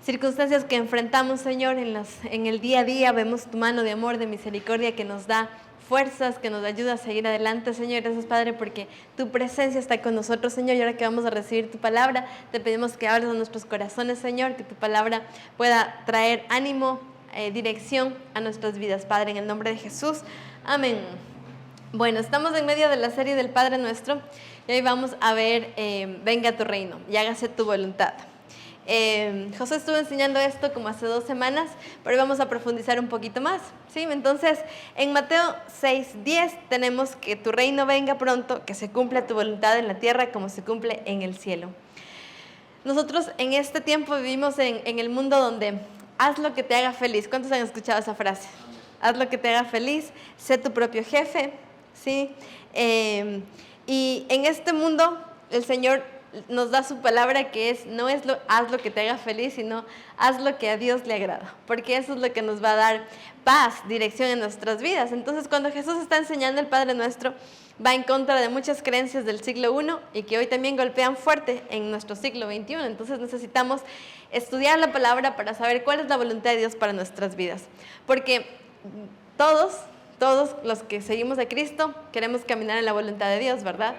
Circunstancias que enfrentamos, Señor, en el día a día, vemos tu mano de amor, de misericordia que nos da fuerzas, que nos ayuda a seguir adelante, Señor. Gracias, Padre, porque tu presencia está con nosotros, Señor, y ahora que vamos a recibir tu palabra, te pedimos que hables a nuestros corazones, Señor, que tu palabra pueda traer ánimo, dirección a nuestras vidas, Padre, en el nombre de Jesús. Amén. Bueno, estamos en medio de la serie del Padre Nuestro y hoy vamos a ver venga tu reino y hágase tu voluntad. José estuvo enseñando esto como hace 2 semanas, pero hoy vamos a profundizar un poquito más, ¿sí? Entonces, en Mateo 6:10 tenemos que tu reino venga pronto, que se cumpla tu voluntad en la tierra como se cumple en el cielo. Nosotros en este tiempo vivimos en el mundo donde haz lo que te haga feliz. ¿Cuántos han escuchado esa frase? Haz lo que te haga feliz, sé tu propio jefe, ¿sí? Y en este mundo el Señor nos da su palabra que no es haz lo que te haga feliz, sino haz lo que a Dios le agrada, porque eso es lo que nos va a dar paz, dirección en nuestras vidas. Entonces, cuando Jesús está enseñando el Padre Nuestro, va en contra de muchas creencias del siglo I y que hoy también golpean fuerte en nuestro siglo XXI. Entonces necesitamos estudiar la palabra para saber cuál es la voluntad de Dios para nuestras vidas, porque todos los que seguimos a Cristo queremos caminar en la voluntad de Dios, ¿verdad?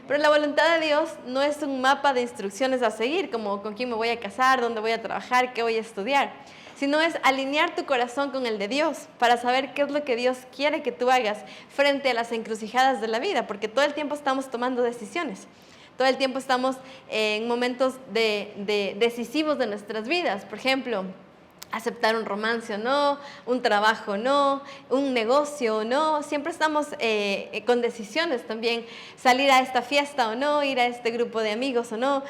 Pero la voluntad de Dios no es un mapa de instrucciones a seguir, como con quién me voy a casar, dónde voy a trabajar, qué voy a estudiar, sino es alinear tu corazón con el de Dios para saber qué es lo que Dios quiere que tú hagas frente a las encrucijadas de la vida, porque todo el tiempo estamos tomando decisiones. Todo el tiempo estamos en momentos decisivos de nuestras vidas. Por ejemplo, aceptar un romance o no, un trabajo o no, un negocio o no. Siempre estamos con decisiones también. Salir a esta fiesta o no, ir a este grupo de amigos o no,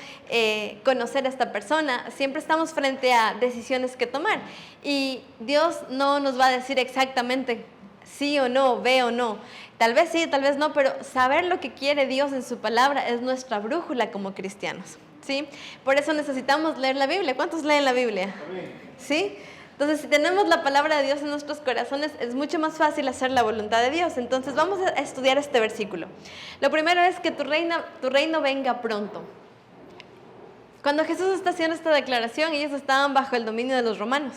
conocer a esta persona. Siempre estamos frente a decisiones que tomar. Y Dios no nos va a decir exactamente sí o no, ve o no. Tal vez sí, tal vez no, pero saber lo que quiere Dios en su palabra es nuestra brújula como cristianos, ¿sí? Por eso necesitamos leer la Biblia. ¿Cuántos leen la Biblia? ¿Sí? Entonces, si tenemos la palabra de Dios en nuestros corazones, es mucho más fácil hacer la voluntad de Dios. Entonces, vamos a estudiar este versículo. Lo primero es que tu reino venga pronto. Cuando Jesús está haciendo esta declaración, ellos estaban bajo el dominio de los romanos.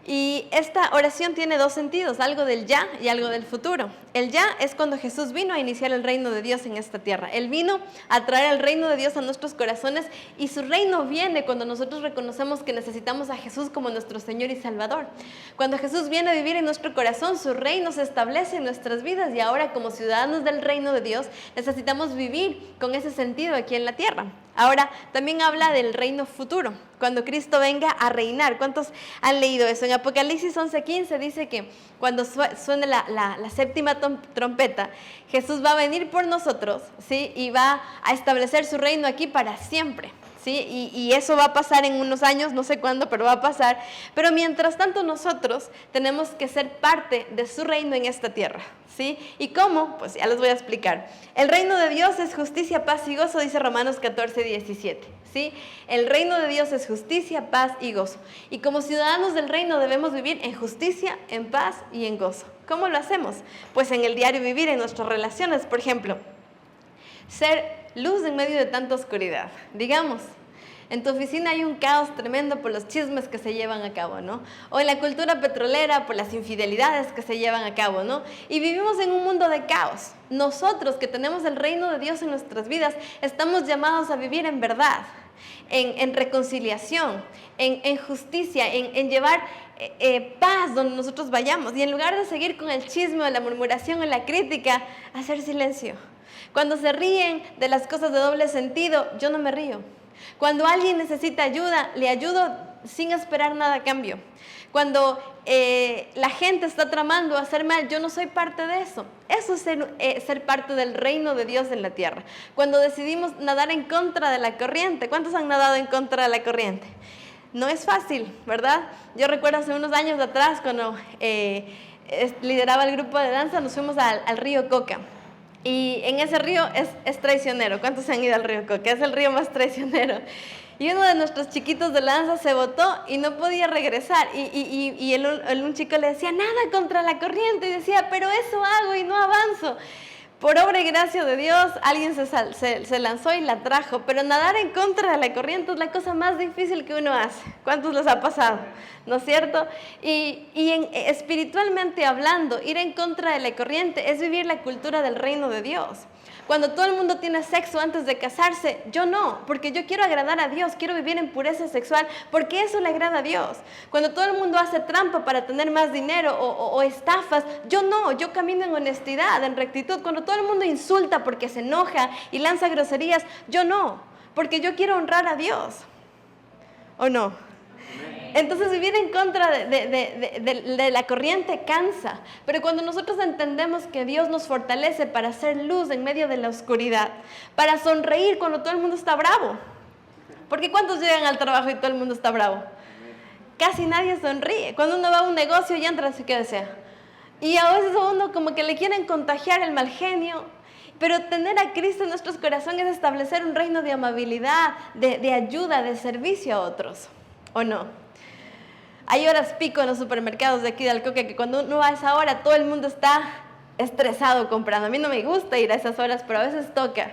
Y esta oración tiene 2 sentidos, algo del ya y algo del futuro. El ya es cuando Jesús vino a iniciar el reino de Dios en esta tierra. Él vino a traer el reino de Dios a nuestros corazones y su reino viene cuando nosotros reconocemos que necesitamos a Jesús como nuestro Señor y Salvador. Cuando Jesús viene a vivir en nuestro corazón, su reino se establece en nuestras vidas y ahora como ciudadanos del reino de Dios necesitamos vivir con ese sentido aquí en la tierra. Ahora, también habla del reino futuro, cuando Cristo venga a reinar. ¿Cuántos han leído eso? En Apocalipsis 11:15 dice que cuando suene la séptima trompeta, Jesús va a venir por nosotros, ¿sí? Y va a establecer su reino aquí para siempre, ¿sí? Y eso va a pasar en unos años, no sé cuándo, pero va a pasar. Pero mientras tanto nosotros tenemos que ser parte de su reino en esta tierra, ¿sí? ¿Y cómo? Pues ya les voy a explicar. El reino de Dios es justicia, paz y gozo, dice Romanos 14:17, ¿sí? El reino de Dios es justicia, paz y gozo. Y como ciudadanos del reino debemos vivir en justicia, en paz y en gozo. ¿Cómo lo hacemos? Pues en el diario vivir, en nuestras relaciones, por ejemplo. Ser luz en medio de tanta oscuridad. Digamos, en tu oficina hay un caos tremendo por los chismes que se llevan a cabo, ¿no? O en la cultura petrolera por las infidelidades que se llevan a cabo, ¿no? Y vivimos en un mundo de caos. Nosotros que tenemos el reino de Dios en nuestras vidas, estamos llamados a vivir en verdad, en reconciliación, en justicia, en llevar paz donde nosotros vayamos. Y en lugar de seguir con el chisme o la murmuración o la crítica, hacer silencio. Cuando se ríen de las cosas de doble sentido, yo no me río. Cuando alguien necesita ayuda, le ayudo sin esperar nada a cambio. Cuando la gente está tramando hacer mal, yo no soy parte de eso. Eso es ser parte del reino de Dios en la tierra. Cuando decidimos nadar en contra de la corriente, ¿cuántos han nadado en contra de la corriente? No es fácil, ¿verdad? Yo recuerdo hace unos años atrás, cuando lideraba el grupo de danza, nos fuimos al río Coca. Y en ese río es traicionero. ¿Cuántos se han ido al río Coca? Es el río más traicionero. Y uno de nuestros chiquitos de la danza se botó y no podía regresar. Y un chico le decía, nada contra la corriente. Y decía, pero eso hago y no avanzo. Por obra y gracia de Dios, alguien se lanzó y la trajo. Pero nadar en contra de la corriente es la cosa más difícil que uno hace. ¿Cuántos les ha pasado? ¿No es cierto? Espiritualmente hablando, ir en contra de la corriente es vivir la cultura del reino de Dios. Cuando todo el mundo tiene sexo antes de casarse, yo no, porque yo quiero agradar a Dios, quiero vivir en pureza sexual, porque eso le agrada a Dios. Cuando todo el mundo hace trampa para tener más dinero o estafas, yo no, yo camino en honestidad, en rectitud. Cuando todo el mundo insulta porque se enoja y lanza groserías, yo no, porque yo quiero honrar a Dios. ¿O no? Entonces vivir en contra de la corriente cansa, pero cuando nosotros entendemos que Dios nos fortalece para hacer luz en medio de la oscuridad, para sonreír cuando todo el mundo está bravo, porque ¿cuántos llegan al trabajo y todo el mundo está bravo? Casi nadie sonríe. Cuando uno va a un negocio y entra así que desea, y a veces a uno como que le quieren contagiar el mal genio. Pero tener a Cristo en nuestros corazones es establecer un reino de amabilidad, de ayuda, de servicio a otros, ¿o no? Hay horas pico en los supermercados de aquí de Alcoque que cuando uno va a esa hora todo el mundo está estresado comprando. A mí no me gusta ir a esas horas, pero a veces toca.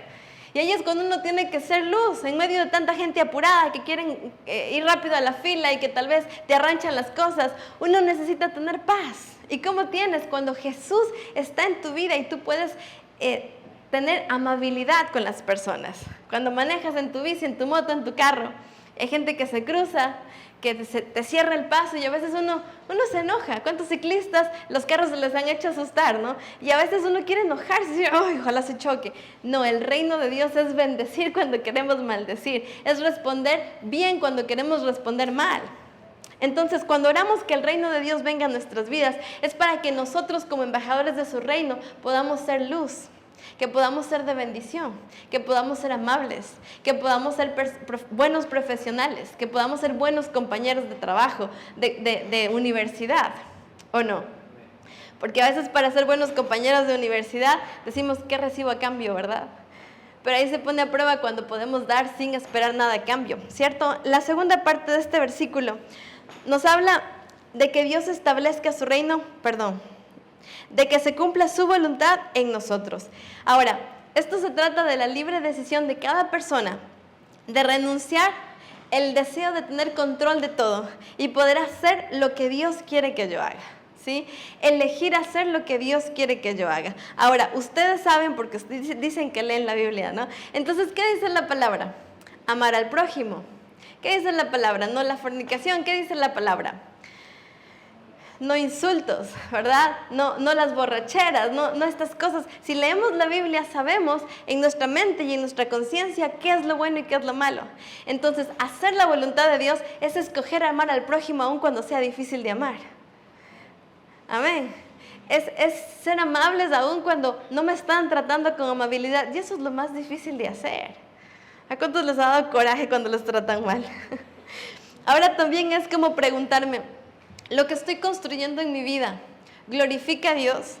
Y ahí es cuando uno tiene que ser luz en medio de tanta gente apurada que quieren ir rápido a la fila y que tal vez te arranchan las cosas. Uno necesita tener paz. ¿Y cómo tienes? Cuando Jesús está en tu vida y tú puedes tener amabilidad con las personas. Cuando manejas en tu bici, en tu moto, en tu carro, hay gente que se cruza, que te cierra el paso y a veces uno se enoja. ¿Cuántos ciclistas los carros se les han hecho asustar, no? Y a veces uno quiere enojarse y decir, ¡ay, ojalá se choque! No, el reino de Dios es bendecir cuando queremos maldecir, es responder bien cuando queremos responder mal. Entonces, cuando oramos que el reino de Dios venga a nuestras vidas, es para que nosotros como embajadores de su reino podamos ser luz, que podamos ser de bendición, que podamos ser amables, que podamos ser buenos profesionales, que podamos ser buenos compañeros de trabajo, de universidad, ¿o no? Porque a veces para ser buenos compañeros de universidad decimos, ¿qué recibo a cambio, verdad? Pero ahí se pone a prueba cuando podemos dar sin esperar nada a cambio, ¿cierto? La segunda parte de este versículo nos habla de que Dios establezca su reino, de que se cumpla su voluntad en nosotros. Ahora, esto se trata de la libre decisión de cada persona de renunciar el deseo de tener control de todo y poder hacer lo que Dios quiere que yo haga, ¿sí? Elegir hacer lo que Dios quiere que yo haga. Ahora, ustedes saben, porque dicen que leen la Biblia, ¿no? Entonces, ¿qué dice la palabra? Amar al prójimo. ¿Qué dice la palabra? No la fornicación. ¿Qué dice la palabra? No insultos, ¿verdad? No las borracheras, no estas cosas. Si leemos la Biblia sabemos en nuestra mente y en nuestra conciencia qué es lo bueno y qué es lo malo. Entonces, hacer la voluntad de Dios es escoger amar al prójimo aun cuando sea difícil de amar. Amén. Es ser amables aun cuando no me están tratando con amabilidad. Y eso es lo más difícil de hacer. ¿A cuántos les ha dado coraje cuando los tratan mal? Ahora también es como preguntarme, ¿lo que estoy construyendo en mi vida glorifica a Dios?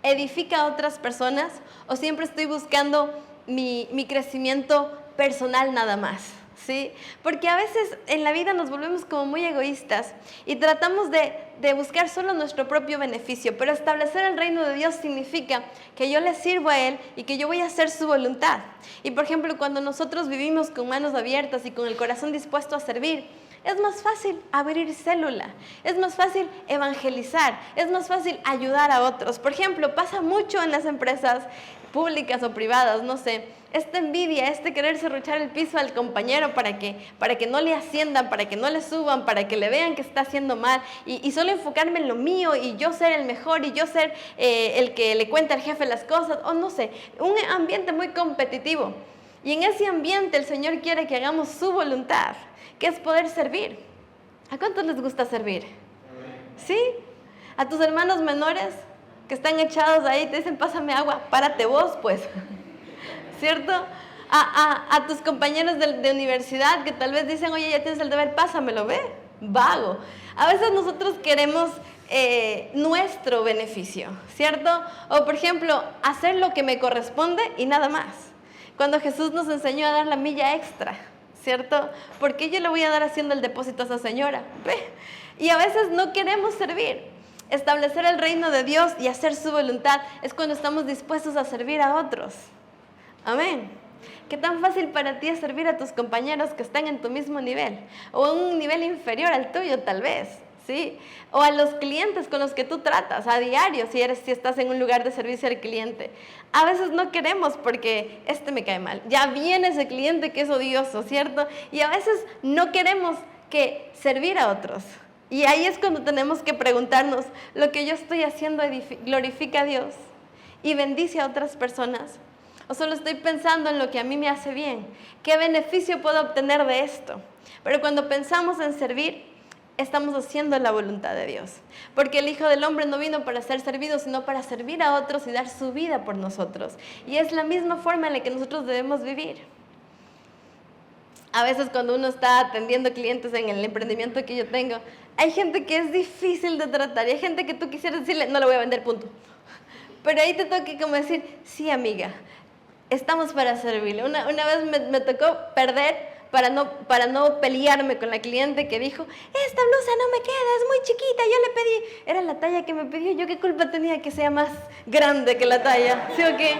¿Edifica a otras personas? ¿O siempre estoy buscando mi crecimiento personal nada más? ¿Sí? Porque a veces en la vida nos volvemos como muy egoístas y tratamos de buscar solo nuestro propio beneficio, pero establecer el reino de Dios significa que yo le sirvo a Él y que yo voy a hacer su voluntad. Y por ejemplo, cuando nosotros vivimos con manos abiertas y con el corazón dispuesto a servir, es más fácil abrir célula, es más fácil evangelizar, es más fácil ayudar a otros. Por ejemplo, pasa mucho en las empresas públicas o privadas, no sé, esta envidia, querer serruchar el piso al compañero para que no le asciendan, para que no le suban, para que le vean que está haciendo mal y solo enfocarme en lo mío y yo ser el mejor y yo ser el que le cuenta al jefe las cosas, o no sé, un ambiente muy competitivo. Y en ese ambiente el Señor quiere que hagamos su voluntad, que es poder servir. ¿A cuántos les gusta servir? ¿Sí? A tus hermanos menores que están echados ahí, te dicen, pásame agua, párate vos, pues. ¿Cierto? A tus compañeros de universidad que tal vez dicen, oye, ya tienes el deber, pásamelo, ve, vago. A veces nosotros queremos nuestro beneficio, ¿cierto? O por ejemplo, hacer lo que me corresponde y nada más. Cuando Jesús nos enseñó a dar la milla extra, ¿cierto? ¿Por qué yo le voy a dar haciendo el depósito a esa señora? Ve. Y a veces no queremos servir. Establecer el reino de Dios y hacer su voluntad es cuando estamos dispuestos a servir a otros. Amén. ¿Qué tan fácil para ti es servir a tus compañeros que están en tu mismo nivel? O en un nivel inferior al tuyo, tal vez, ¿sí? O a los clientes con los que tú tratas a diario, si estás en un lugar de servicio al cliente. A veces no queremos porque me cae mal. Ya viene ese cliente que es odioso, ¿cierto? Y a veces no queremos que servir a otros. Y ahí es cuando tenemos que preguntarnos, ¿lo que yo estoy haciendo glorifica a Dios y bendice a otras personas? ¿O solo estoy pensando en lo que a mí me hace bien? ¿Qué beneficio puedo obtener de esto? Pero cuando pensamos en servir, estamos haciendo la voluntad de Dios. Porque el Hijo del Hombre no vino para ser servido, sino para servir a otros y dar su vida por nosotros. Y es la misma forma en la que nosotros debemos vivir. A veces cuando uno está atendiendo clientes en el emprendimiento que yo tengo, hay gente que es difícil de tratar y hay gente que tú quisieras decirle, no le voy a vender, punto. Pero ahí te toca como decir, sí, amiga, estamos para servirle. Una vez me tocó perder para no pelearme con la cliente que dijo, esta blusa no me queda, es muy chiquita, yo le pedí, era la talla que me pidió, yo qué culpa tenía que sea más grande que la talla, ¿sí o qué?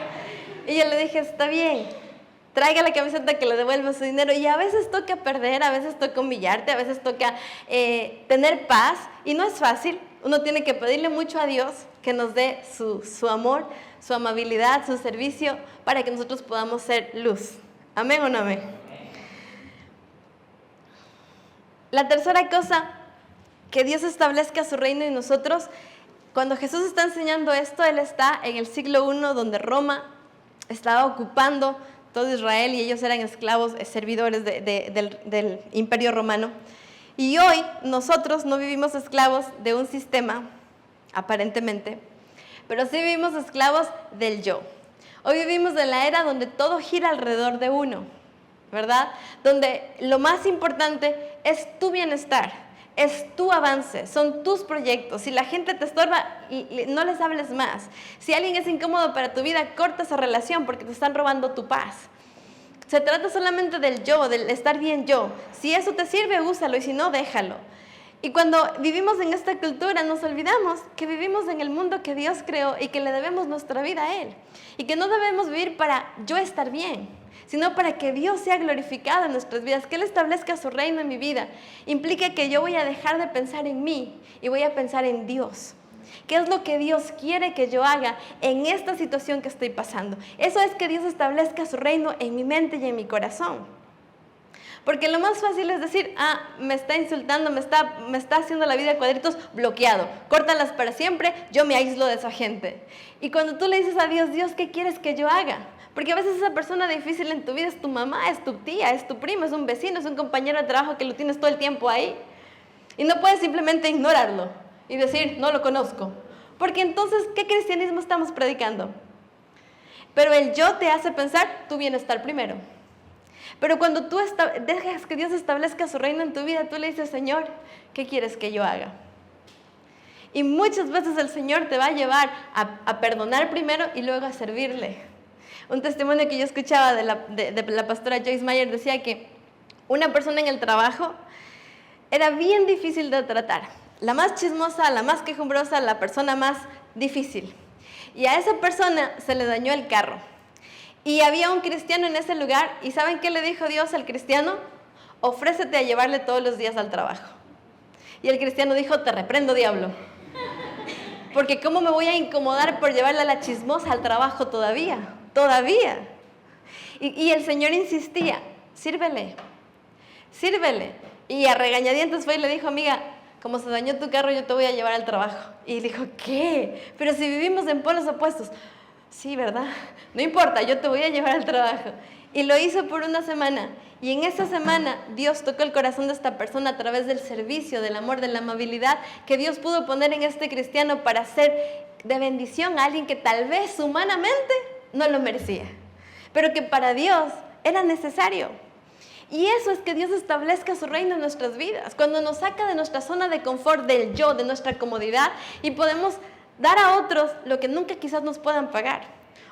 Y yo le dije, está bien, traiga la camiseta que le devuelva su dinero. Y a veces toca perder, a veces toca humillarte, a veces toca tener paz. Y no es fácil. Uno tiene que pedirle mucho a Dios que nos dé su amor, su amabilidad, su servicio, para que nosotros podamos ser luz. ¿Amén o no amén? La tercera cosa, que Dios establezca su reino en nosotros. Cuando Jesús está enseñando esto, Él está en el siglo I, donde Roma estaba ocupando todo Israel y ellos eran esclavos, servidores del imperio romano. Y hoy nosotros no vivimos esclavos de un sistema, aparentemente, pero sí vivimos esclavos del yo. Hoy vivimos en la era donde todo gira alrededor de uno, ¿verdad? Donde lo más importante es tu bienestar, es tu avance, son tus proyectos. Si la gente te estorba, no les hables más. Si alguien es incómodo para tu vida, corta esa relación porque te están robando tu paz. Se trata solamente del yo, del estar bien yo. Si eso te sirve, úsalo, y si no, déjalo. Y cuando vivimos en esta cultura, nos olvidamos que vivimos en el mundo que Dios creó y que le debemos nuestra vida a Él. Y que no debemos vivir para yo estar bien, sino para que Dios sea glorificado en nuestras vidas, que Él establezca su reino en mi vida. Implica que yo voy a dejar de pensar en mí y voy a pensar en Dios. ¿Qué es lo que Dios quiere que yo haga en esta situación que estoy pasando? Eso es que Dios establezca su reino en mi mente y en mi corazón. Porque lo más fácil es decir, me está insultando, me está haciendo la vida de cuadritos, bloqueado. Córtalas para siempre, yo me aíslo de esa gente. Y cuando tú le dices a Dios, Dios, ¿qué quieres que yo haga? Porque a veces esa persona difícil en tu vida es tu mamá, es tu tía, es tu primo, es un vecino, es un compañero de trabajo que lo tienes todo el tiempo ahí. Y no puedes simplemente ignorarlo y decir, no lo conozco. Porque entonces, ¿qué cristianismo estamos predicando? Pero el yo te hace pensar tu bienestar primero. Pero cuando tú dejas que Dios establezca su reino en tu vida, tú le dices, Señor, ¿qué quieres que yo haga? Y muchas veces el Señor te va a llevar a perdonar primero y luego a servirle. Un testimonio que yo escuchaba de la pastora Joyce Meyer decía que una persona en el trabajo era bien difícil de tratar. La más chismosa, la más quejumbrosa, la persona más difícil. Y a esa persona se le dañó el carro. Y había un cristiano en ese lugar. ¿Y saben qué le dijo Dios al cristiano? Ofrécete a llevarle todos los días al trabajo. Y el cristiano dijo, te reprendo, diablo. Porque ¿cómo me voy a incomodar por llevarle a la chismosa al trabajo todavía? Todavía. Y el Señor insistía, sírvele. Y a regañadientes fue y le dijo, amiga, como se dañó tu carro, yo te voy a llevar al trabajo. Y dijo, ¿qué? Pero si vivimos en polos opuestos. Sí, ¿verdad? No importa, yo te voy a llevar al trabajo. Y lo hizo por una semana. Y en esa semana Dios tocó el corazón de esta persona a través del servicio, del amor, de la amabilidad que Dios pudo poner en este cristiano para ser de bendición a alguien que tal vez humanamente no lo merecía, pero que para Dios era necesario. Y eso es que Dios establezca su reino en nuestras vidas, cuando nos saca de nuestra zona de confort, del yo, de nuestra comodidad, y podemos dar a otros lo que nunca quizás nos puedan pagar.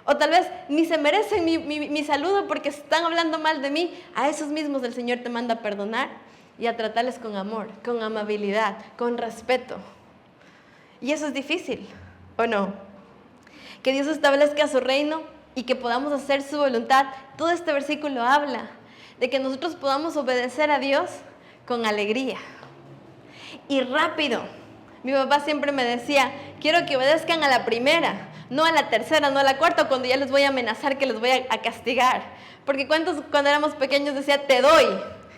O tal vez ni se merecen mi saludo porque están hablando mal de mí. A esos mismos el Señor te manda a perdonar y a tratarles con amor, con amabilidad, con respeto. Y eso es difícil, ¿o no? Que Dios establezca su reino y que podamos hacer su voluntad. Todo este versículo habla de que nosotros podamos obedecer a Dios con alegría y rápido. Mi papá siempre me decía, quiero que obedezcan a la primera, no a la tercera, no a la cuarta, cuando ya les voy a amenazar que les voy a castigar. Porque cuando éramos pequeños decía, te doy.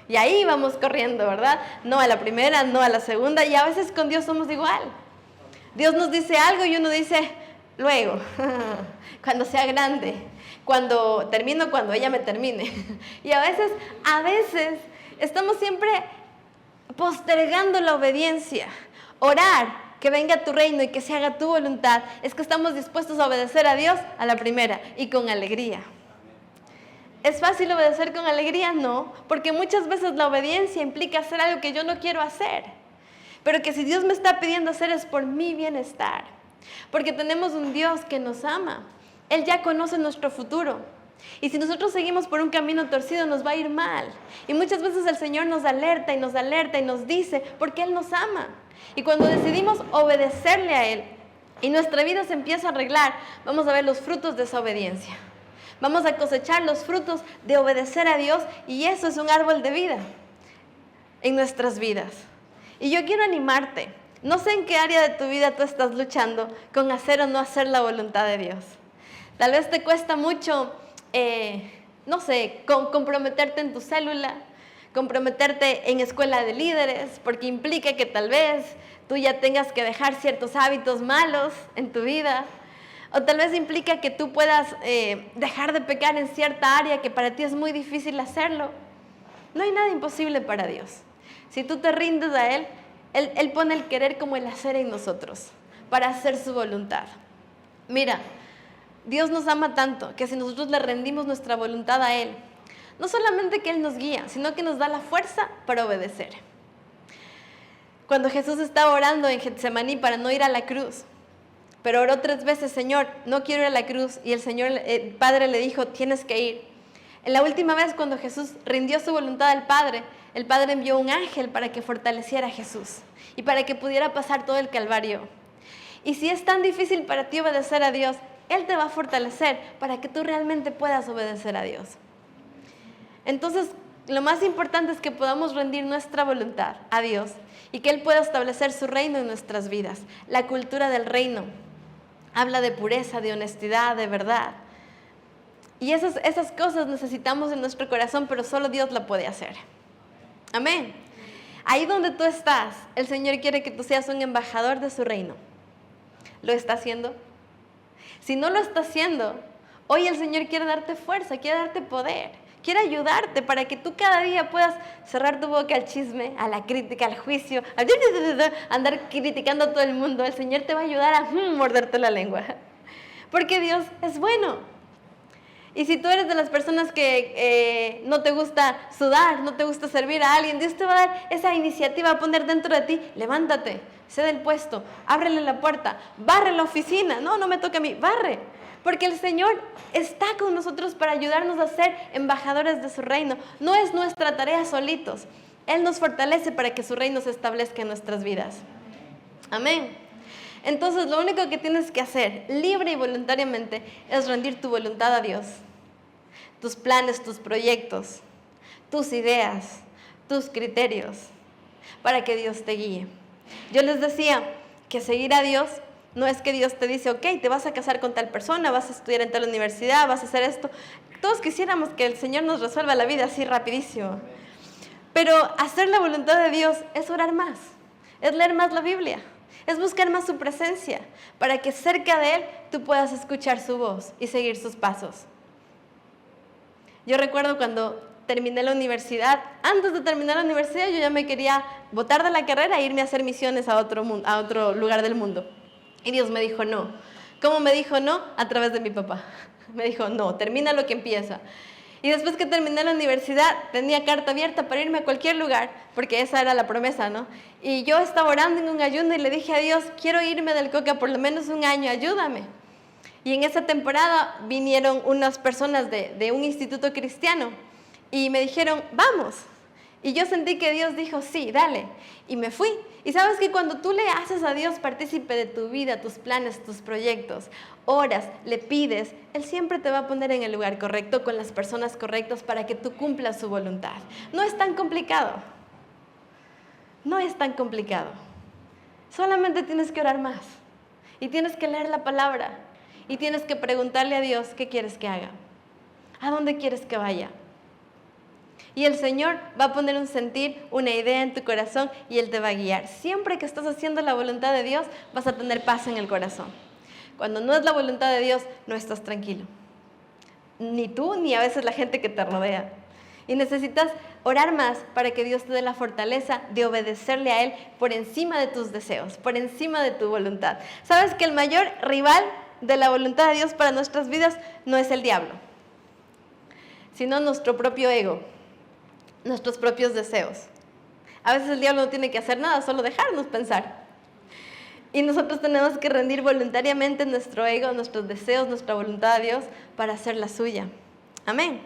Y ahí vamos corriendo, ¿verdad? No a la primera, no a la segunda. Y a veces con Dios somos igual. Dios nos dice algo y uno dice, luego, cuando sea grande, cuando ella me termine. Y a veces estamos siempre postergando la obediencia. Orar, que venga tu reino y que se haga tu voluntad, es que estamos dispuestos a obedecer a Dios a la primera y con alegría. ¿Es fácil obedecer con alegría? No, porque muchas veces la obediencia implica hacer algo que yo no quiero hacer, pero que si Dios me está pidiendo hacer es por mi bienestar, porque tenemos un Dios que nos ama. Él ya conoce nuestro futuro, y si nosotros seguimos por un camino torcido nos va a ir mal, y muchas veces el Señor nos alerta y nos dice, porque Él nos ama. Y cuando decidimos obedecerle a Él y nuestra vida se empieza a arreglar, vamos a ver los frutos de esa obediencia. Vamos a cosechar los frutos de obedecer a Dios, y eso es un árbol de vida en nuestras vidas. Y yo quiero animarte. No sé en qué área de tu vida tú estás luchando con hacer o no hacer la voluntad de Dios. Tal vez te cuesta mucho, comprometerte en tu célula, comprometerte en escuela de líderes, porque implica que tal vez tú ya tengas que dejar ciertos hábitos malos en tu vida. O tal vez implica que tú puedas dejar de pecar en cierta área que para ti es muy difícil hacerlo. No hay nada imposible para Dios. Si tú te rindes a Él pone el querer como el hacer en nosotros, para hacer su voluntad. Mira, Dios nos ama tanto que si nosotros le rendimos nuestra voluntad a Él, no solamente que Él nos guía, sino que nos da la fuerza para obedecer. Cuando Jesús estaba orando en Getsemaní para no ir a la cruz, pero oró 3 veces, Señor, no quiero ir a la cruz, y el Padre le dijo, tienes que ir. En la última vez cuando Jesús rindió su voluntad al Padre, el Padre envió un ángel para que fortaleciera a Jesús y para que pudiera pasar todo el Calvario. Y si es tan difícil para ti obedecer a Dios, Él te va a fortalecer para que tú realmente puedas obedecer a Dios. Entonces, lo más importante es que podamos rendir nuestra voluntad a Dios y que Él pueda establecer su reino en nuestras vidas. La cultura del reino habla de pureza, de honestidad, de verdad. Y esas cosas necesitamos en nuestro corazón, pero solo Dios la puede hacer. Amén. Ahí donde tú estás, el Señor quiere que tú seas un embajador de su reino. ¿Lo está haciendo? Si no lo está haciendo, hoy el Señor quiere darte fuerza, quiere darte poder, quiere ayudarte para que tú cada día puedas cerrar tu boca al chisme, a la crítica, al juicio, a andar criticando a todo el mundo. El Señor te va a ayudar a morderte la lengua, porque Dios es bueno. Y si tú eres de las personas que no te gusta sudar, no te gusta servir a alguien, Dios te va a dar esa iniciativa a poner dentro de ti. Levántate, cede el puesto, ábrele la puerta, barre la oficina. No me toca a mí, barre. Porque el Señor está con nosotros para ayudarnos a ser embajadores de su reino. No es nuestra tarea solitos. Él nos fortalece para que su reino se establezca en nuestras vidas. Amén. Entonces, lo único que tienes que hacer, libre y voluntariamente, es rendir tu voluntad a Dios. Tus planes, tus proyectos, tus ideas, tus criterios, para que Dios te guíe. Yo les decía que seguir a Dios no es que Dios te dice, ok, te vas a casar con tal persona, vas a estudiar en tal universidad, vas a hacer esto. Todos quisiéramos que el Señor nos resuelva la vida así rapidísimo. Pero hacer la voluntad de Dios es orar más, es leer más la Biblia, es buscar más su presencia, para que cerca de Él tú puedas escuchar su voz y seguir sus pasos. Yo recuerdo cuando terminé la universidad, antes de terminar la universidad yo ya me quería botar de la carrera e irme a hacer misiones a otro lugar del mundo. Y Dios me dijo no. ¿Cómo me dijo no? A través de mi papá. Me dijo no, termina lo que empieza. Y después que terminé la universidad, tenía carta abierta para irme a cualquier lugar, porque esa era la promesa, ¿no? Y yo estaba orando en un ayuno y le dije a Dios, quiero irme del Coca por lo menos un año, ayúdame. Y en esa temporada vinieron unas personas de un instituto cristiano y me dijeron, vamos. Y yo sentí que Dios dijo, sí, dale. Y me fui. Y sabes que cuando tú le haces a Dios partícipe de tu vida, tus planes, tus proyectos, oras, le pides, Él siempre te va a poner en el lugar correcto, con las personas correctas para que tú cumplas su voluntad. No es tan complicado. No es tan complicado. Solamente tienes que orar más. Y tienes que leer la palabra. Y tienes que preguntarle a Dios qué quieres que haga. ¿A dónde quieres que vaya? Y el Señor va a poner un sentir, una idea en tu corazón y Él te va a guiar. Siempre que estás haciendo la voluntad de Dios, vas a tener paz en el corazón. Cuando no es la voluntad de Dios, no estás tranquilo. Ni tú, ni a veces la gente que te rodea. Y necesitas orar más para que Dios te dé la fortaleza de obedecerle a Él por encima de tus deseos, por encima de tu voluntad. ¿Sabes que el mayor rival de la voluntad de Dios para nuestras vidas no es el diablo, sino nuestro propio ego, nuestros propios deseos? A veces el diablo no tiene que hacer nada, solo dejarnos pensar. Y nosotros tenemos que rendir voluntariamente nuestro ego, nuestros deseos, nuestra voluntad a Dios para hacer la suya. Amén.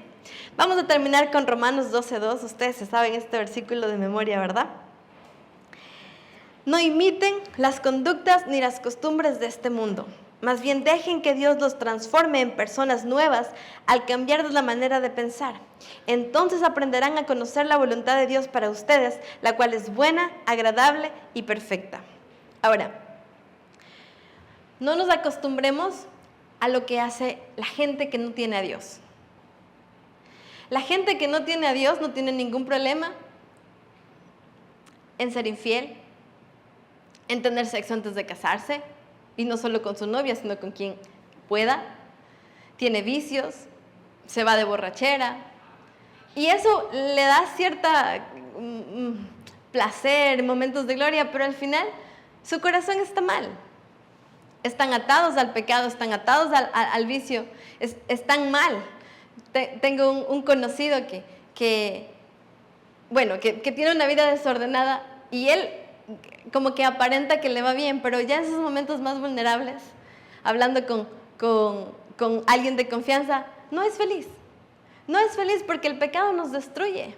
Vamos a terminar con Romanos 12:2. Ustedes se saben este versículo de memoria, ¿verdad? No imiten las conductas ni las costumbres de este mundo. Más bien dejen que Dios los transforme en personas nuevas al cambiar de la manera de pensar. Entonces aprenderán a conocer la voluntad de Dios para ustedes, la cual es buena, agradable y perfecta. Ahora, no nos acostumbremos a lo que hace la gente que no tiene a Dios. La gente que no tiene a Dios no tiene ningún problema en ser infiel, en tener sexo antes de casarse, y no solo con su novia, sino con quien pueda. Tiene vicios, se va de borrachera, y eso le da cierta placer, momentos de gloria, pero al final su corazón está mal. Están atados al pecado, están atados al vicio, están mal. Tengo un conocido que tiene una vida desordenada y él como que aparenta que le va bien, pero ya en esos momentos más vulnerables, hablando con alguien de confianza, no es feliz. No es feliz porque el pecado nos destruye.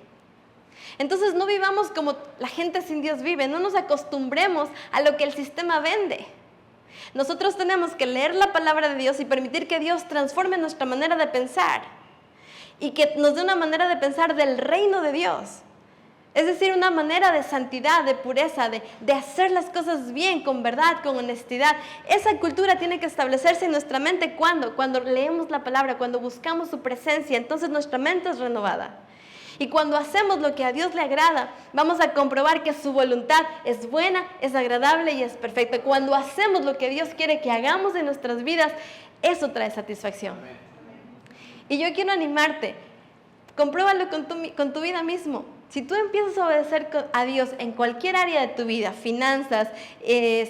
Entonces no vivamos como la gente sin Dios vive, no nos acostumbremos a lo que el sistema vende. Nosotros tenemos que leer la palabra de Dios y permitir que Dios transforme nuestra manera de pensar y que nos dé una manera de pensar del reino de Dios. Es decir, una manera de santidad, de pureza, de hacer las cosas bien, con verdad, con honestidad. Esa cultura tiene que establecerse en nuestra mente cuando leemos la palabra, cuando buscamos su presencia, entonces nuestra mente es renovada. Y cuando hacemos lo que a Dios le agrada, vamos a comprobar que su voluntad es buena, es agradable y es perfecta. Cuando hacemos lo que Dios quiere que hagamos en nuestras vidas, eso trae satisfacción. Y yo quiero animarte, compruébalo con tu vida mismo. Si tú empiezas a obedecer a Dios en cualquier área de tu vida, finanzas,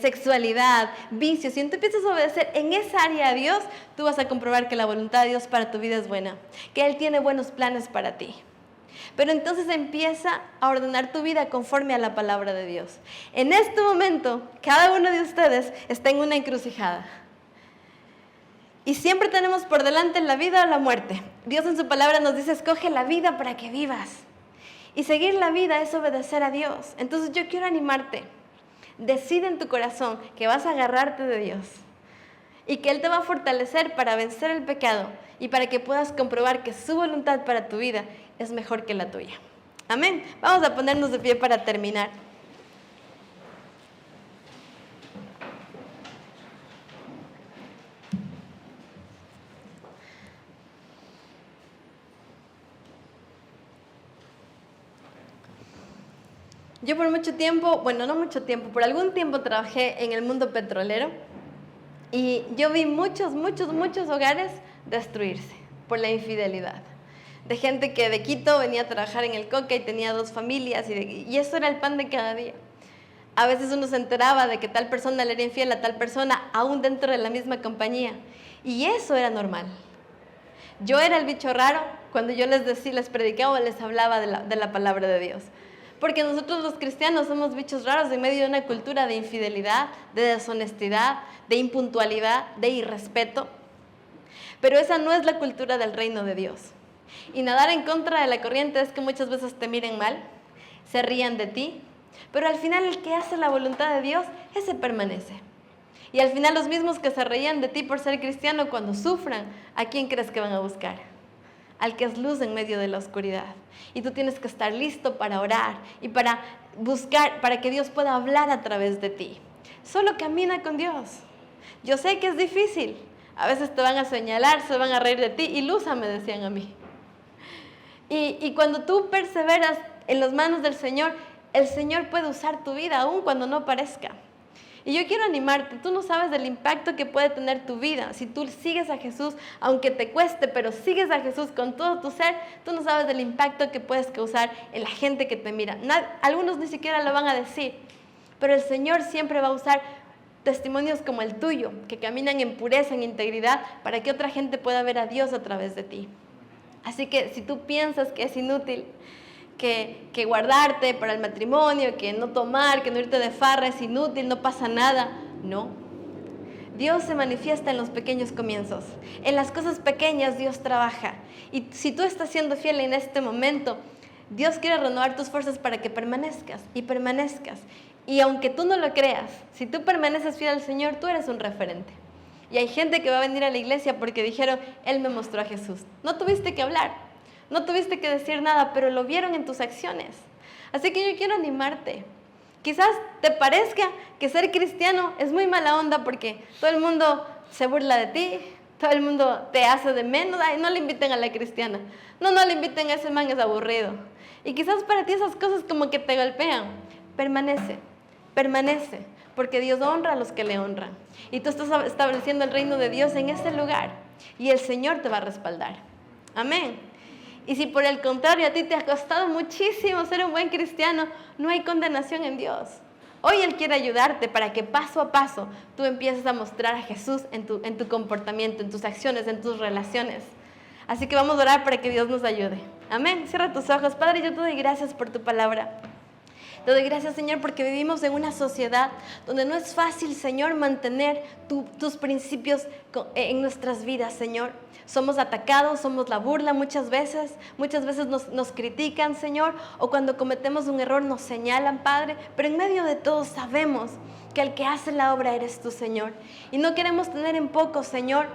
sexualidad, vicios, si tú empiezas a obedecer en esa área a Dios, tú vas a comprobar que la voluntad de Dios para tu vida es buena, que Él tiene buenos planes para ti. Pero entonces empieza a ordenar tu vida conforme a la palabra de Dios. En este momento, cada uno de ustedes está en una encrucijada. Y siempre tenemos por delante la vida o la muerte. Dios en su palabra nos dice, escoge la vida para que vivas. Y seguir la vida es obedecer a Dios. Entonces yo quiero animarte. Decide en tu corazón que vas a agarrarte de Dios. Y que Él te va a fortalecer para vencer el pecado. Y para que puedas comprobar que su voluntad para tu vida es mejor que la tuya. Amén. Vamos a ponernos de pie para terminar. Yo por mucho tiempo, no mucho tiempo, por algún tiempo trabajé en el mundo petrolero y yo vi muchos hogares destruirse por la infidelidad. De gente que de Quito venía a trabajar en el Coca y tenía 2 familias y eso era el pan de cada día. A veces uno se enteraba de que tal persona le era infiel a tal persona aún dentro de la misma compañía y eso era normal. Yo era el bicho raro cuando yo les predicaba o les hablaba de la palabra de Dios. Porque nosotros los cristianos somos bichos raros en medio de una cultura de infidelidad, de deshonestidad, de impuntualidad, de irrespeto. Pero esa no es la cultura del reino de Dios. Y nadar en contra de la corriente es que muchas veces te miren mal, se rían de ti, pero al final el que hace la voluntad de Dios, ese permanece. Y al final los mismos que se reían de ti por ser cristiano, cuando sufran, ¿a quién crees que van a buscar? Al que es luz en medio de la oscuridad. Y tú tienes que estar listo para orar y para buscar, para que Dios pueda hablar a través de ti. Solo camina con Dios. Yo sé que es difícil. A veces te van a señalar, se van a reír de ti. Ilusa, me decían a mí. Y cuando tú perseveras en las manos del Señor, el Señor puede usar tu vida aún cuando no parezca. Y yo quiero animarte, tú no sabes del impacto que puede tener tu vida. Si tú sigues a Jesús, aunque te cueste, pero sigues a Jesús con todo tu ser, tú no sabes del impacto que puedes causar en la gente que te mira. Algunos ni siquiera lo van a decir, pero el Señor siempre va a usar testimonios como el tuyo, que caminan en pureza, en integridad, para que otra gente pueda ver a Dios a través de ti. Así que si tú piensas que es inútil, que guardarte para el matrimonio, que no tomar, que no irte de farra es inútil, no pasa nada, no. Dios se manifiesta en los pequeños comienzos. En las cosas pequeñas Dios trabaja. Y si tú estás siendo fiel en este momento, Dios quiere renovar tus fuerzas para que permanezcas y permanezcas. Y aunque tú no lo creas, si tú permaneces fiel al Señor, tú eres un referente. Y hay gente que va a venir a la iglesia porque dijeron, Él me mostró a Jesús. No tuviste que hablar, no tuviste que decir nada, pero lo vieron en tus acciones. Así que yo quiero animarte. Quizás te parezca que ser cristiano es muy mala onda porque todo el mundo se burla de ti, todo el mundo te hace de menos. Ay, no le inviten a la cristiana. No le inviten a ese man, es aburrido. Y quizás para ti esas cosas como que te golpean. Permanece, porque Dios honra a los que le honran. Y tú estás estableciendo el reino de Dios en ese lugar. Y el Señor te va a respaldar. Amén. Y si por el contrario a ti te ha costado muchísimo ser un buen cristiano, no hay condenación en Dios. Hoy Él quiere ayudarte para que paso a paso tú empieces a mostrar a Jesús en tu comportamiento, en tus acciones, en tus relaciones. Así que vamos a orar para que Dios nos ayude. Amén. Cierra tus ojos. Padre, yo te doy gracias por tu palabra. Te doy gracias, Señor, porque vivimos en una sociedad donde no es fácil, Señor, mantener tus principios en nuestras vidas, Señor. Somos atacados, somos la burla muchas veces nos critican, Señor, o cuando cometemos un error nos señalan, Padre, pero en medio de todo sabemos que el que hace la obra eres tú, Señor. Y no queremos tener en poco, Señor,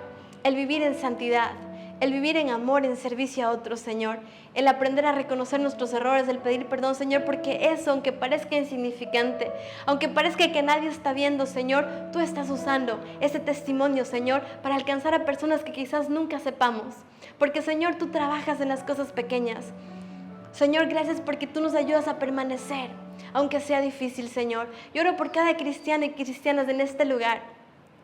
el vivir en santidad, el vivir en amor, en servicio a otros, Señor. El aprender a reconocer nuestros errores, el pedir perdón, Señor, porque eso, aunque parezca insignificante, aunque parezca que nadie está viendo, Señor, tú estás usando ese testimonio, Señor, para alcanzar a personas que quizás nunca sepamos. Porque, Señor, tú trabajas en las cosas pequeñas. Señor, gracias porque tú nos ayudas a permanecer, aunque sea difícil, Señor. Yo oro por cada cristiano y cristianas en este lugar,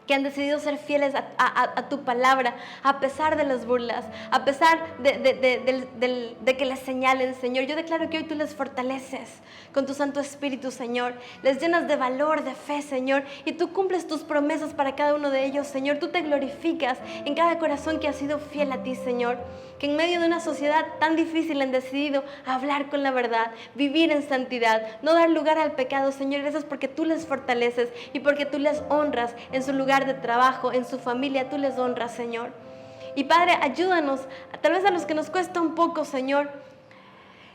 que han decidido ser fieles a tu palabra, a pesar de las burlas, a pesar de que les señalen, Señor. Yo declaro que hoy tú les fortaleces con tu Santo Espíritu, Señor. Les llenas de valor, de fe, Señor, y tú cumples tus promesas para cada uno de ellos, Señor. Tú te glorificas en cada corazón que ha sido fiel a ti, Señor. Que en medio de una sociedad tan difícil han decidido hablar con la verdad, vivir en santidad, no dar lugar al pecado, Señor. Gracias porque tú les fortaleces y porque tú les honras en su lugar de trabajo, en su familia, tú les honras, Señor. Y Padre, ayúdanos, tal vez a los que nos cuesta un poco, Señor,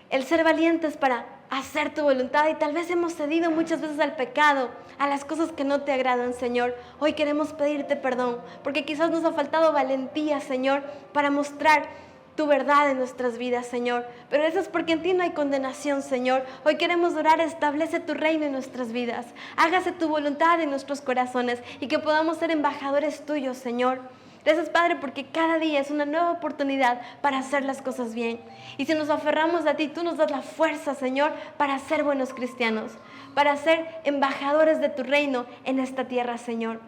el ser valientes para hacer tu voluntad, y tal vez hemos cedido muchas veces al pecado, a las cosas que no te agradan, Señor. Hoy queremos pedirte perdón, porque quizás nos ha faltado valentía, Señor, para mostrar tu verdad en nuestras vidas, Señor. Pero eso es porque en ti no hay condenación, Señor. Hoy queremos orar, establece tu reino en nuestras vidas. Hágase tu voluntad en nuestros corazones y que podamos ser embajadores tuyos, Señor. Gracias, Padre, porque cada día es una nueva oportunidad para hacer las cosas bien. Y si nos aferramos a ti, tú nos das la fuerza, Señor, para ser buenos cristianos, para ser embajadores de tu reino en esta tierra, Señor.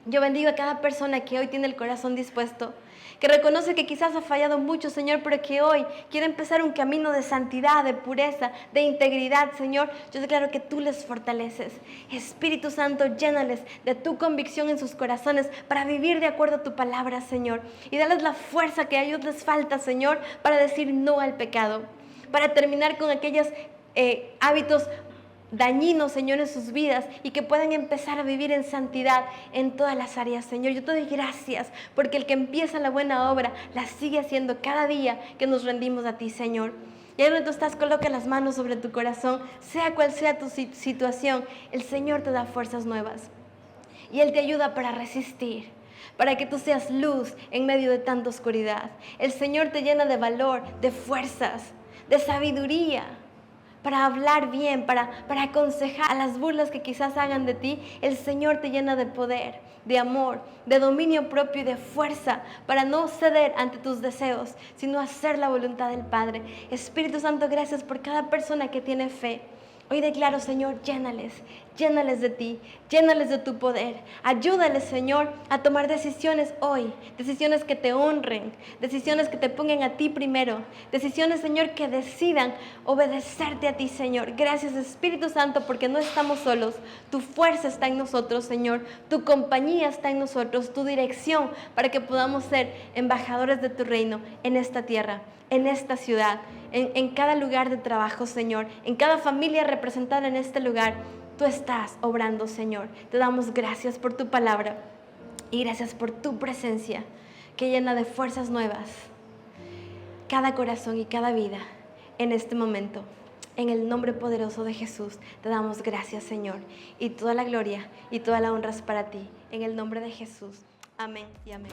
Yo bendigo a cada persona que hoy tiene el corazón dispuesto, que reconoce que quizás ha fallado mucho, Señor, pero que hoy quiere empezar un camino de santidad, de pureza, de integridad, Señor. Yo declaro que tú les fortaleces. Espíritu Santo, llénales de tu convicción en sus corazones para vivir de acuerdo a tu palabra, Señor. Y dales la fuerza que a ellos les falta, Señor, para decir no al pecado, para terminar con aquellos hábitos dañinos, Señor, en sus vidas y que puedan empezar a vivir en santidad en todas las áreas, Señor. Yo te doy gracias porque el que empieza la buena obra la sigue haciendo cada día que nos rendimos a ti, Señor. Y ahí donde tú estás, coloca las manos sobre tu corazón, sea cual sea tu situación, el Señor te da fuerzas nuevas y Él te ayuda para resistir, para que tú seas luz en medio de tanta oscuridad. El Señor te llena de valor, de fuerzas, de sabiduría, para hablar bien, para aconsejar a las burlas que quizás hagan de ti. El Señor te llena de poder, de amor, de dominio propio y de fuerza para no ceder ante tus deseos, sino hacer la voluntad del Padre. Espíritu Santo, gracias por cada persona que tiene fe. Hoy declaro, Señor, llénales de ti, llénales de tu poder. Ayúdales, Señor, a tomar decisiones hoy, decisiones que te honren, decisiones que te pongan a ti primero, decisiones, Señor, que decidan obedecerte a ti, Señor. Gracias, Espíritu Santo, porque no estamos solos. Tu fuerza está en nosotros, Señor. Tu compañía está en nosotros, tu dirección, para que podamos ser embajadores de tu reino en esta tierra, en esta ciudad, en cada lugar de trabajo, Señor, en cada familia representada en este lugar. Tú estás obrando, Señor. Te damos gracias por tu palabra y gracias por tu presencia que llena de fuerzas nuevas cada corazón y cada vida en este momento. En el nombre poderoso de Jesús te damos gracias, Señor, y toda la gloria y toda la honra es para ti. En el nombre de Jesús. Amén y amén.